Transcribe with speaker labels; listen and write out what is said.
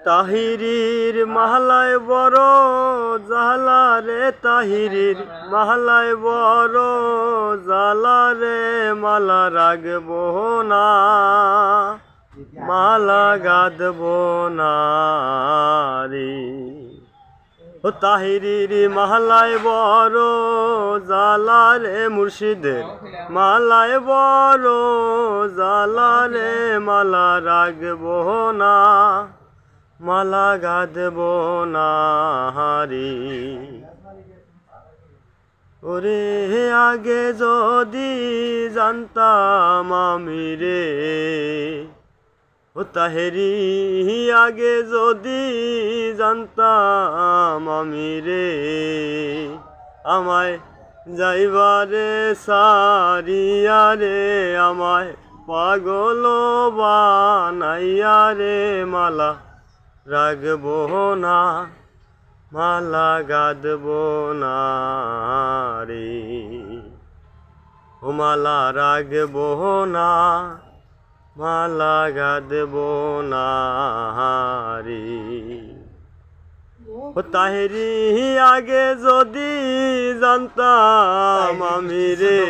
Speaker 1: তাহিরির মাহলায় বড় জালা রে, তাহিরির মাহলায় বড় জালা রে, মালা রাগবো না, মালা গাদবো না রে। ও তাহিরির মাহলায় বড় জালা রে, মুর্শিদের মালায় বড় জালা রে, মালা রাগবো না, মালা গাদবো না রে। ওরে আগে যদি জানতাম আমি রে, ও তাহেরি আগে যদি জানতাম আমি রে, আমায় যাইবারে সারিয়া রে, আমায় পাগল বানাইয়া রে, মালা রাগবো না, মালা গাদবো না রে। ও মালা রাগবো না, মালা গাদবো না রে। ও তাহেরি আগে যদি জানতাম আমি রে।